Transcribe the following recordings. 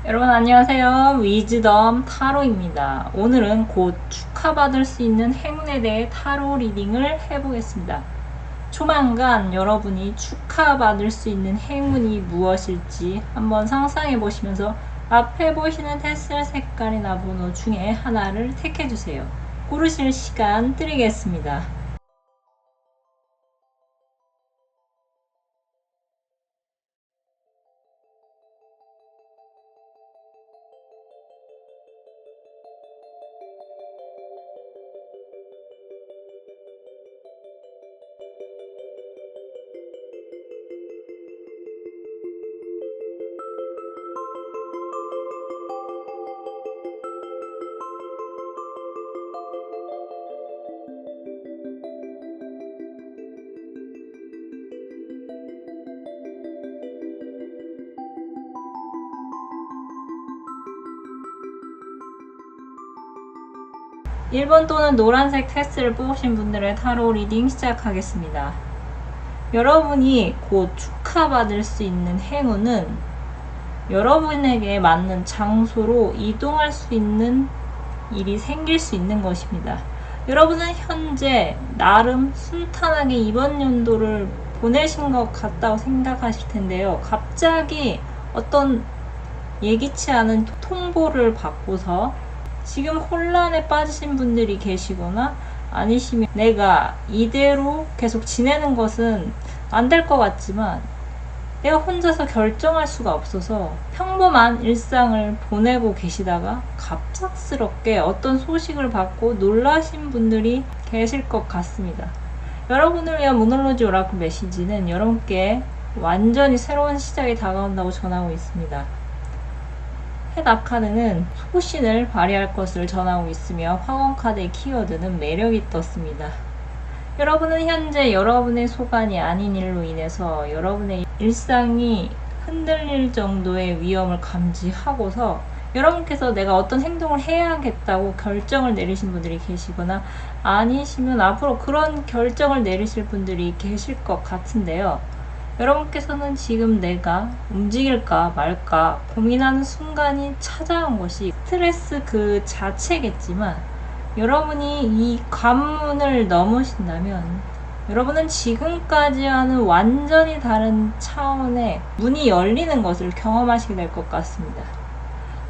여러분 안녕하세요. 위즈덤 타로입니다. 오늘은 곧 축하받을 수 있는 행운에 대해 타로 리딩을 해보겠습니다. 조만간 여러분이 축하받을 수 있는 행운이 무엇일지 한번 상상해 보시면서 앞에 보시는 테슬 색깔이나 번호 중에 하나를 택해주세요. 고르실 시간 드리겠습니다. 1번 또는 노란색 테스를 뽑으신 분들의 타로 리딩 시작하겠습니다. 여러분이 곧 축하받을 수 있는 행운은 여러분에게 맞는 장소로 이동할 수 있는 일이 생길 수 있는 것입니다. 여러분은 현재 나름 순탄하게 이번 연도를 보내신 것 같다고 생각하실 텐데요. 갑자기 어떤 예기치 않은 통보를 받고서 지금 혼란에 빠지신 분들이 계시거나 아니시면 내가 이대로 계속 지내는 것은 안 될 것 같지만 내가 혼자서 결정할 수가 없어서 평범한 일상을 보내고 계시다가 갑작스럽게 어떤 소식을 받고 놀라신 분들이 계실 것 같습니다. 여러분을 위한 모놀로지 오라클 메시지는 여러분께 완전히 새로운 시작이 다가온다고 전하고 있습니다. 해답 카드는 소신을 발휘할 것을 전하고 있으며 황혼 카드의 키워드는 매력이 떴습니다. 여러분은 현재 여러분의 소관이 아닌 일로 인해서 여러분의 일상이 흔들릴 정도의 위험을 감지하고서 여러분께서 내가 어떤 행동을 해야겠다고 결정을 내리신 분들이 계시거나 아니시면 앞으로 그런 결정을 내리실 분들이 계실 것 같은데요. 여러분께서는 지금 내가 움직일까 말까 고민하는 순간이 찾아온 것이 스트레스 그 자체겠지만 여러분이 이 관문을 넘으신다면 여러분은 지금까지와는 완전히 다른 차원의 문이 열리는 것을 경험하시게 될 것 같습니다.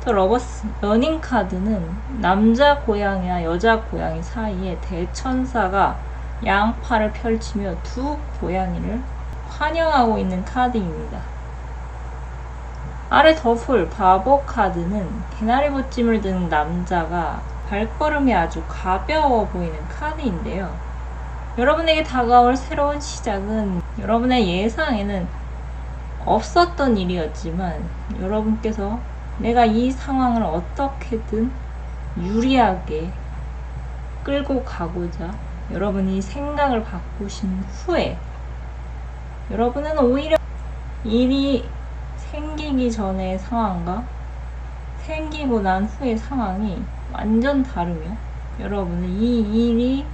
더 러버스 러닝 카드는 남자 고양이와 여자 고양이 사이에 대천사가 양팔을 펼치며 두 고양이를 환영하고 있는 카드입니다. 아래 더풀 바보 카드는 개나리 보찜을 든 남자가 발걸음이 아주 가벼워 보이는 카드인데요. 여러분에게 다가올 새로운 시작은 여러분의 예상에는 없었던 일이었지만 여러분께서 내가 이 상황을 어떻게든 유리하게 끌고 가고자 여러분이 생각을 바꾸신 후에 여러분은 오히려 일이 생기기 전의 상황과 생기고 난 후의 상황이 완전 다르며 여러분은 이 일이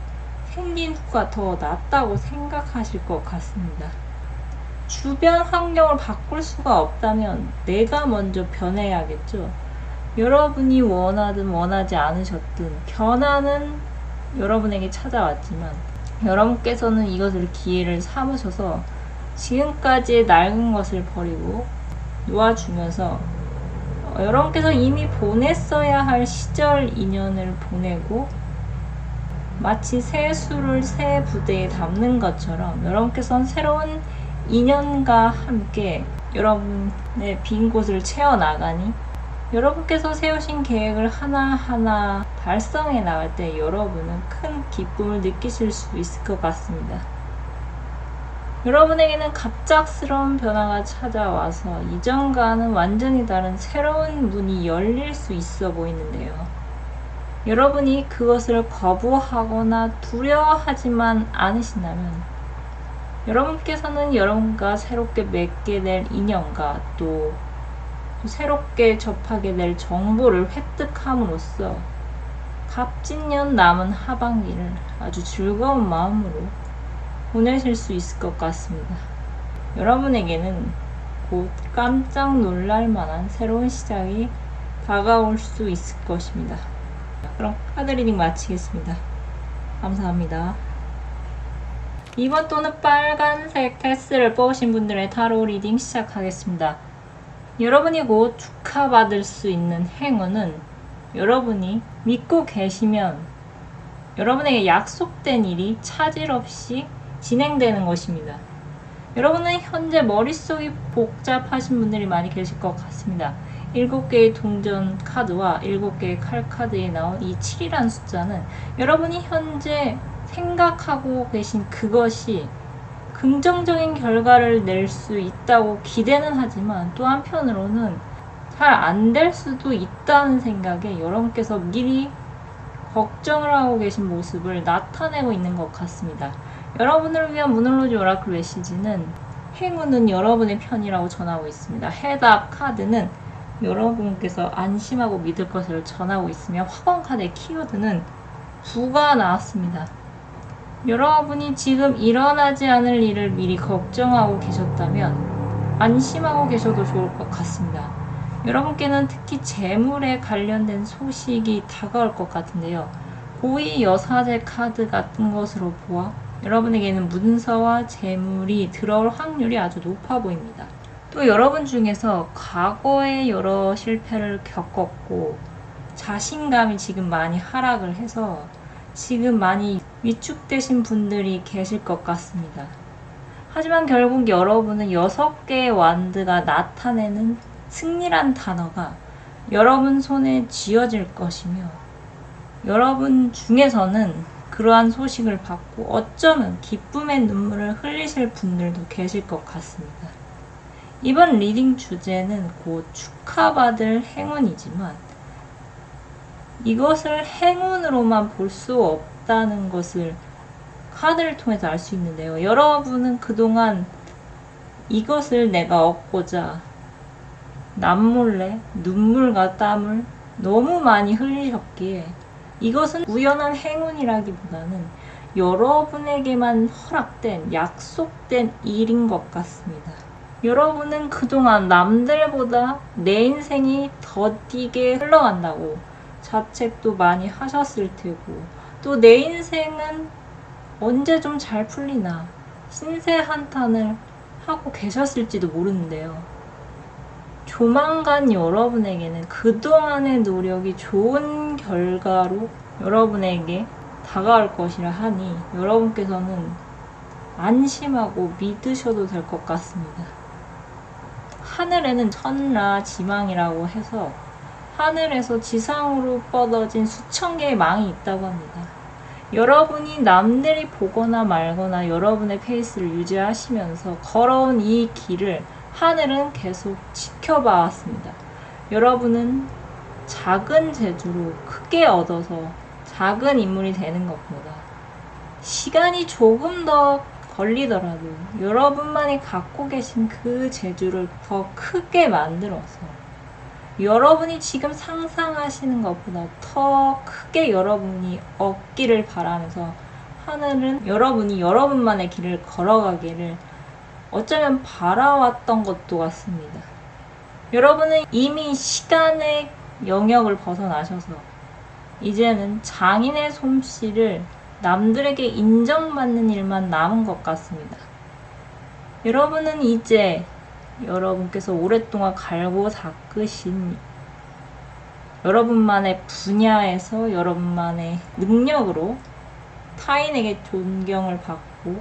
생긴 후가 더 낫다고 생각하실 것 같습니다. 주변 환경을 바꿀 수가 없다면 내가 먼저 변해야겠죠. 여러분이 원하든 원하지 않으셨든 변화는 여러분에게 찾아왔지만 여러분께서는 이것을 기회를 삼으셔서 지금까지의 낡은 것을 버리고 놓아주면서 여러분께서 이미 보냈어야 할 시절 인연을 보내고 마치 새 수를 새 부대에 담는 것처럼 여러분께서는 새로운 인연과 함께 여러분의 빈 곳을 채워나가니 여러분께서 세우신 계획을 하나하나 달성해 나갈 때 여러분은 큰 기쁨을 느끼실 수 있을 것 같습니다. 여러분에게는 갑작스러운 변화가 찾아와서 이전과는 완전히 다른 새로운 문이 열릴 수 있어 보이는데요. 여러분이 그것을 거부하거나 두려워하지만 않으신다면 여러분께서는 여러분과 새롭게 맺게 될 인연과 또 새롭게 접하게 될 정보를 획득함으로써 갑진년 남은 하반기를 아주 즐거운 마음으로 보내실 수 있을 것 같습니다. 여러분에게는 곧 깜짝 놀랄 만한 새로운 시작이 다가올 수 있을 것입니다. 그럼 카드 리딩 마치겠습니다. 감사합니다. 2번 또는 빨간색 패스를 뽑으신 분들의 타로 리딩 시작하겠습니다. 여러분이 곧 축하받을 수 있는 행운은 여러분이 믿고 계시면 여러분에게 약속된 일이 차질 없이 진행되는 것입니다. 여러분은 현재 머릿속이 복잡하신 분들이 많이 계실 것 같습니다. 7개의 동전 카드와 7개의 칼 카드에 나온 이 7이라는 숫자는 여러분이 현재 생각하고 계신 그것이 긍정적인 결과를 낼 수 있다고 기대는 하지만 또 한편으로는 잘 안 될 수도 있다는 생각에 여러분께서 미리 걱정을 하고 계신 모습을 나타내고 있는 것 같습니다. 여러분을 위한 문홀로지 오라클 메시지는 행운은 여러분의 편이라고 전하고 있습니다. 해답 카드는 여러분께서 안심하고 믿을 것을 전하고 있으며 화관 카드의 키워드는 9가 나왔습니다. 여러분이 지금 일어나지 않을 일을 미리 걱정하고 계셨다면 안심하고 계셔도 좋을 것 같습니다. 여러분께는 특히 재물에 관련된 소식이 다가올 것 같은데요. 고위 여사제 카드 같은 것으로 보아 여러분에게는 문서와 재물이 들어올 확률이 아주 높아 보입니다. 또 여러분 중에서 과거에 여러 실패를 겪었고 자신감이 지금 많이 하락을 해서 지금 많이 위축되신 분들이 계실 것 같습니다. 하지만 결국 여러분은 6개의 완드가 나타내는 승리란 단어가 여러분 손에 쥐어질 것이며 여러분 중에서는 그러한 소식을 받고 어쩌면 기쁨의 눈물을 흘리실 분들도 계실 것 같습니다. 이번 리딩 주제는 곧 축하받을 행운이지만 이것을 행운으로만 볼 수 없다는 것을 카드를 통해서 알 수 있는데요. 여러분은 그동안 이것을 내가 얻고자 남몰래 눈물과 땀을 너무 많이 흘리셨기에 이것은 우연한 행운이라기보다는 여러분에게만 허락된 약속된 일인 것 같습니다. 여러분은 그동안 남들보다 내 인생이 더디게 흘러간다고 자책도 많이 하셨을 테고 또 내 인생은 언제 좀 잘 풀리나 신세 한탄을 하고 계셨을지도 모르는데요. 조만간 여러분에게는 그동안의 노력이 좋은 결과로 여러분에게 다가올 것이라 하니 여러분께서는 안심하고 믿으셔도 될 것 같습니다. 하늘에는 천라 지망이라고 해서 하늘에서 지상으로 뻗어진 수천 개의 망이 있다고 합니다. 여러분이 남들이 보거나 말거나 여러분의 페이스를 유지하시면서 걸어온 이 길을 하늘은 계속 지켜봐 왔습니다. 여러분은 작은 재주로 크게 얻어서 작은 인물이 되는 것보다 시간이 조금 더 걸리더라도 여러분만이 갖고 계신 그 재주를 더 크게 만들어서 여러분이 지금 상상하시는 것보다 더 크게 여러분이 얻기를 바라면서 하늘은 여러분이 여러분만의 길을 걸어가기를 어쩌면 바라왔던 것도 같습니다. 여러분은 이미 시간의 영역을 벗어나셔서 이제는 장인의 솜씨를 남들에게 인정받는 일만 남은 것 같습니다. 여러분은 이제 여러분께서 오랫동안 갈고 닦으신 여러분만의 분야에서 여러분만의 능력으로 타인에게 존경을 받고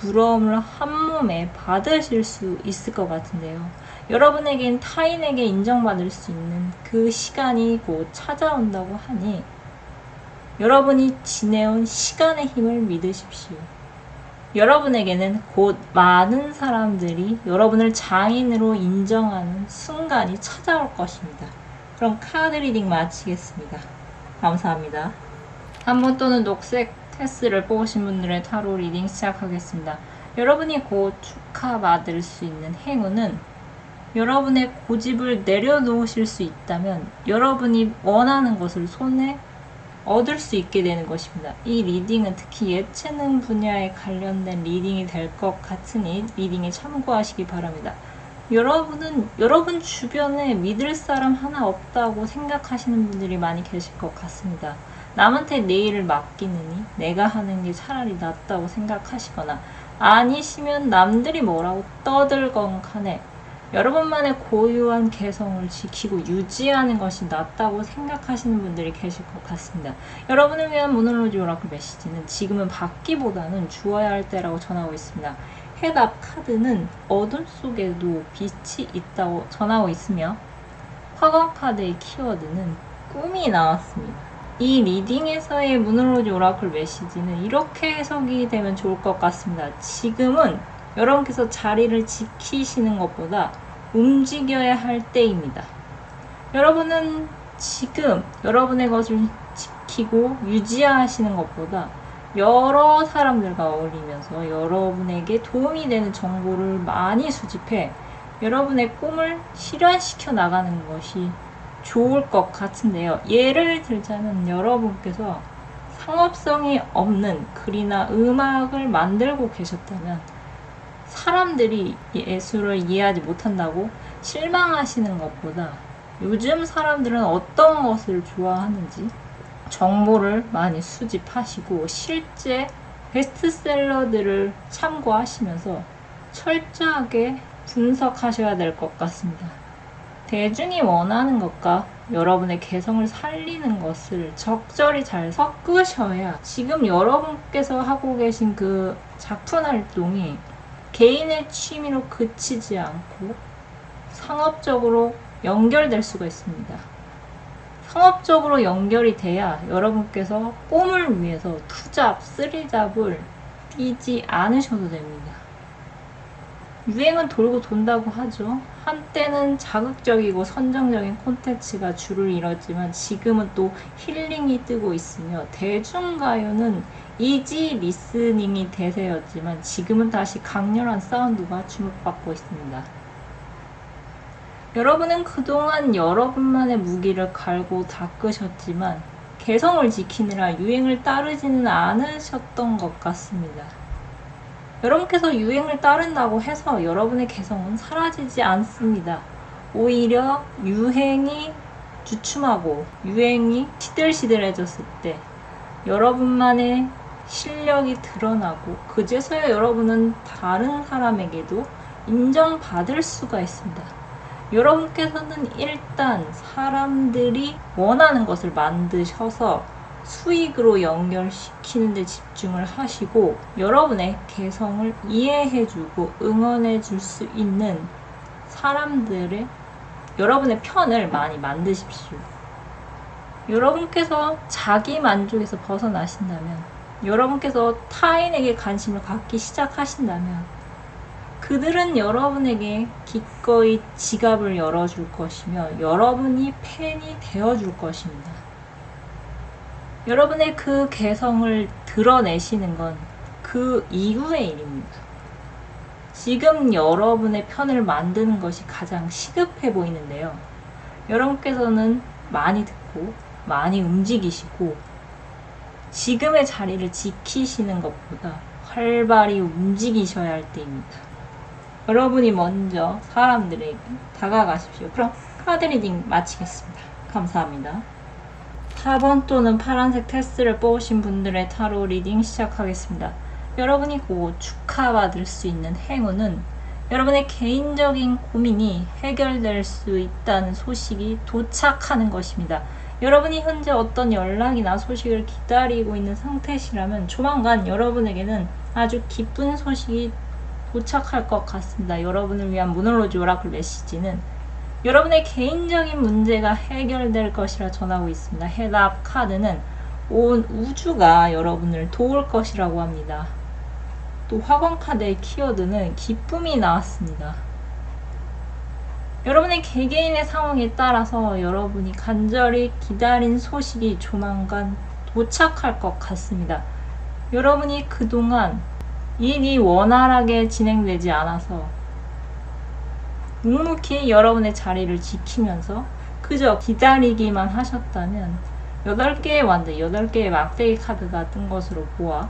부러움을 한몸에 받으실 수 있을 것 같은데요. 여러분에겐 타인에게 인정받을 수 있는 그 시간이 곧 찾아온다고 하니 여러분이 지내온 시간의 힘을 믿으십시오. 여러분에게는 곧 많은 사람들이 여러분을 장인으로 인정하는 순간이 찾아올 것입니다. 그럼 카드 리딩 마치겠습니다. 감사합니다. 3번 또는 녹색 테스를 뽑으신 분들의 타로 리딩 시작하겠습니다. 여러분이 곧 축하받을 수 있는 행운은 여러분의 고집을 내려놓으실 수 있다면 여러분이 원하는 것을 손에 얻을 수 있게 되는 것입니다. 이 리딩은 특히 예체능 분야에 관련된 리딩이 될 것 같으니 리딩에 참고하시기 바랍니다. 여러분은 여러분 주변에 믿을 사람 하나 없다고 생각하시는 분들이 많이 계실 것 같습니다. 남한테 내 일을 맡기느니 내가 하는 게 차라리 낫다고 생각하시거나, 아니시면 남들이 뭐라고 떠들건 간에 여러분만의 고유한 개성을 지키고 유지하는 것이 낫다고 생각하시는 분들이 계실 것 같습니다. 여러분을 위한 모노로지 오라클 메시지는 지금은 받기보다는 주어야 할 때라고 전하고 있습니다. 해답 카드는 어둠 속에도 빛이 있다고 전하고 있으며, 화관 카드의 키워드는 꿈이 나왔습니다. 이 리딩에서의 모노로지 오라클 메시지는 이렇게 해석이 되면 좋을 것 같습니다. 지금은 여러분께서 자리를 지키시는 것보다 움직여야 할 때입니다. 여러분은 지금 여러분의 것을 지키고 유지하시는 것보다 여러 사람들과 어울리면서 여러분에게 도움이 되는 정보를 많이 수집해 여러분의 꿈을 실현시켜 나가는 것이 좋을 것 같은데요. 예를 들자면 여러분께서 상업성이 없는 글이나 음악을 만들고 계셨다면 사람들이 예술을 이해하지 못한다고 실망하시는 것보다 요즘 사람들은 어떤 것을 좋아하는지 정보를 많이 수집하시고 실제 베스트셀러들을 참고하시면서 철저하게 분석하셔야 될 것 같습니다. 대중이 원하는 것과 여러분의 개성을 살리는 것을 적절히 잘 섞으셔야 지금 여러분께서 하고 계신 그 작품 활동이 개인의 취미로 그치지 않고 상업적으로 연결될 수가 있습니다. 상업적으로 연결이 돼야 여러분께서 꿈을 위해서 투잡, 쓰리잡을 뛰지 않으셔도 됩니다. 유행은 돌고 돈다고 하죠. 한때는 자극적이고 선정적인 콘텐츠가 주를 이뤘지만 지금은 또 힐링이 뜨고 있으며, 대중가요는 이지 리스닝이 대세였지만 지금은 다시 강렬한 사운드가 주목받고 있습니다. 여러분은 그동안 여러분만의 무기를 갈고 닦으셨지만 개성을 지키느라 유행을 따르지는 않으셨던 것 같습니다. 여러분께서 유행을 따른다고 해서 여러분의 개성은 사라지지 않습니다. 오히려 유행이 주춤하고 유행이 시들시들해졌을 때 여러분만의 실력이 드러나고 그제서야 여러분은 다른 사람에게도 인정받을 수가 있습니다. 여러분께서는 일단 사람들이 원하는 것을 만드셔서 수익으로 연결시키는 데 집중을 하시고 여러분의 개성을 이해해주고 응원해줄 수 있는 사람들의 여러분의 편을 많이 만드십시오. 여러분께서 자기 만족에서 벗어나신다면, 여러분께서 타인에게 관심을 갖기 시작하신다면 그들은 여러분에게 기꺼이 지갑을 열어줄 것이며 여러분이 팬이 되어줄 것입니다. 여러분의 그 개성을 드러내시는 건 그 이후의 일입니다. 지금 여러분의 편을 만드는 것이 가장 시급해 보이는데요. 여러분께서는 많이 듣고 많이 움직이시고 지금의 자리를 지키시는 것보다 활발히 움직이셔야 할 때입니다. 여러분이 먼저 사람들에게 다가가십시오. 그럼 카드 리딩 마치겠습니다. 감사합니다. 4번 또는 파란색 테스트를 뽑으신 분들의 타로 리딩 시작하겠습니다. 여러분이 곧 축하받을 수 있는 행운은 여러분의 개인적인 고민이 해결될 수 있다는 소식이 도착하는 것입니다. 여러분이 현재 어떤 연락이나 소식을 기다리고 있는 상태시라면 조만간 여러분에게는 아주 기쁜 소식이 도착할 것 같습니다. 여러분을 위한 모노로지 오라클 메시지는 여러분의 개인적인 문제가 해결될 것이라 전하고 있습니다. 해답 카드는 온 우주가 여러분을 도울 것이라고 합니다. 또 화관 카드의 키워드는 기쁨이 나왔습니다. 여러분의 개개인의 상황에 따라서 여러분이 간절히 기다린 소식이 조만간 도착할 것 같습니다. 여러분이 그동안 일이 원활하게 진행되지 않아서 묵묵히 여러분의 자리를 지키면서 그저 기다리기만 하셨다면 8개의 완드, 8개의 막대기 카드가 뜬 것으로 보아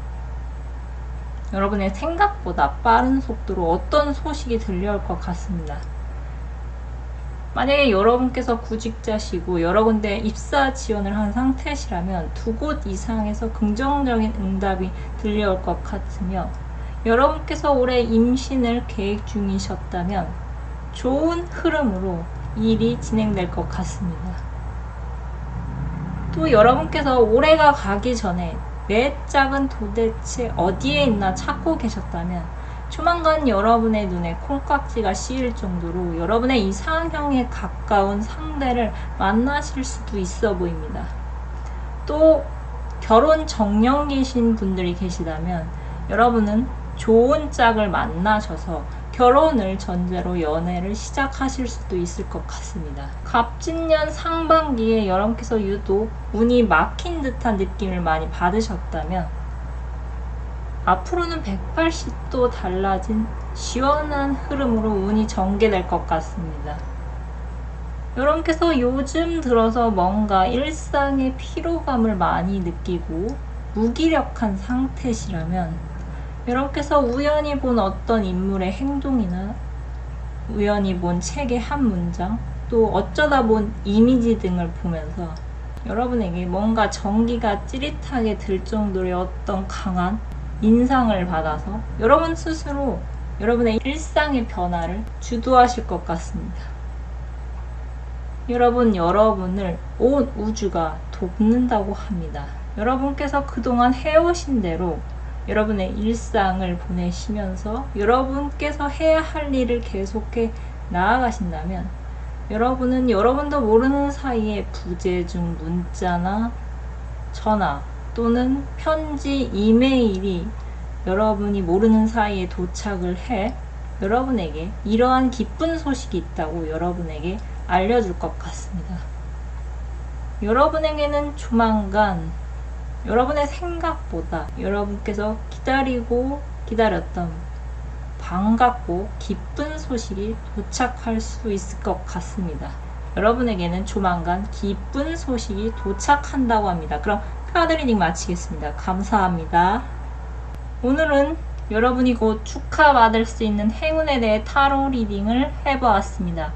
여러분의 생각보다 빠른 속도로 어떤 소식이 들려올 것 같습니다. 만약에 여러분께서 구직자시고 여러 군데 입사 지원을 한 상태시라면 2곳 이상에서 긍정적인 응답이 들려올 것 같으며, 여러분께서 올해 임신을 계획 중이셨다면 좋은 흐름으로 일이 진행될 것 같습니다. 또 여러분께서 올해가 가기 전에 내 짝은 도대체 어디에 있나 찾고 계셨다면 조만간 여러분의 눈에 콩깍지가 씌일 정도로 여러분의 이상형에 가까운 상대를 만나실 수도 있어 보입니다. 또 결혼 정년기신 분들이 계시다면 여러분은 좋은 짝을 만나셔서 결혼을 전제로 연애를 시작하실 수도 있을 것 같습니다. 갑진년 상반기에 여러분께서 유독 운이 막힌 듯한 느낌을 많이 받으셨다면 앞으로는 180도 달라진 시원한 흐름으로 운이 전개될 것 같습니다. 여러분께서 요즘 들어서 뭔가 일상의 피로감을 많이 느끼고 무기력한 상태시라면 여러분께서 우연히 본 어떤 인물의 행동이나 우연히 본 책의 한 문장, 또 어쩌다 본 이미지 등을 보면서 여러분에게 뭔가 전기가 찌릿하게 들 정도의 어떤 강한 인상을 받아서 여러분 스스로 여러분의 일상의 변화를 주도하실 것 같습니다. 여러분을 온 우주가 돕는다고 합니다. 여러분께서 그동안 해오신 대로 여러분의 일상을 보내시면서 여러분께서 해야 할 일을 계속해 나아가신다면 여러분은 여러분도 모르는 사이에 부재중 문자나 전화 또는 편지, 이메일이 여러분이 모르는 사이에 도착을 해 여러분에게 이러한 기쁜 소식이 있다고 여러분에게 알려줄 것 같습니다. 여러분에게는 조만간 여러분의 생각보다 여러분께서 기다리고 기다렸던 반갑고 기쁜 소식이 도착할 수 있을 것 같습니다. 여러분에게는 조만간 기쁜 소식이 도착한다고 합니다. 그럼 카드 리딩 마치겠습니다. 감사합니다. 오늘은 여러분이 곧 축하받을 수 있는 행운에 대해 타로 리딩을 해보았습니다.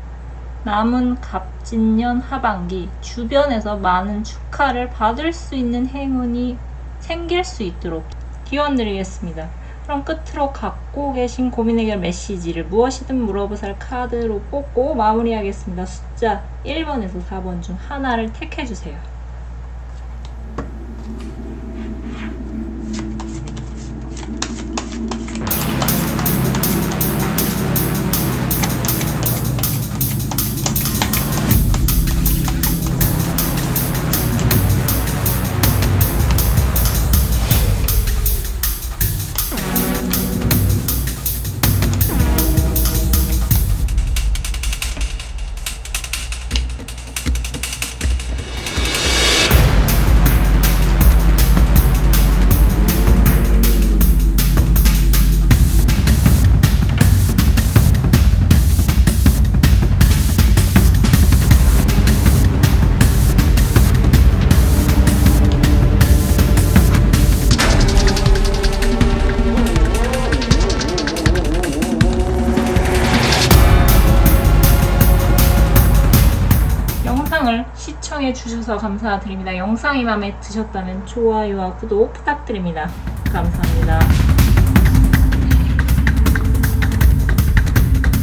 남은 갑진년 하반기 주변에서 많은 축하를 받을 수 있는 행운이 생길 수 있도록 기원 드리겠습니다. 그럼 끝으로 갖고 계신 고민 해결 메시지를 무엇이든 물어보살 카드로 뽑고 마무리하겠습니다. 숫자 1번에서 4번 중 하나를 택해주세요. 영상을 시청해 주셔서 감사드립니다. 영상이 마음에 드셨다면 좋아요와 구독 부탁드립니다. 감사합니다.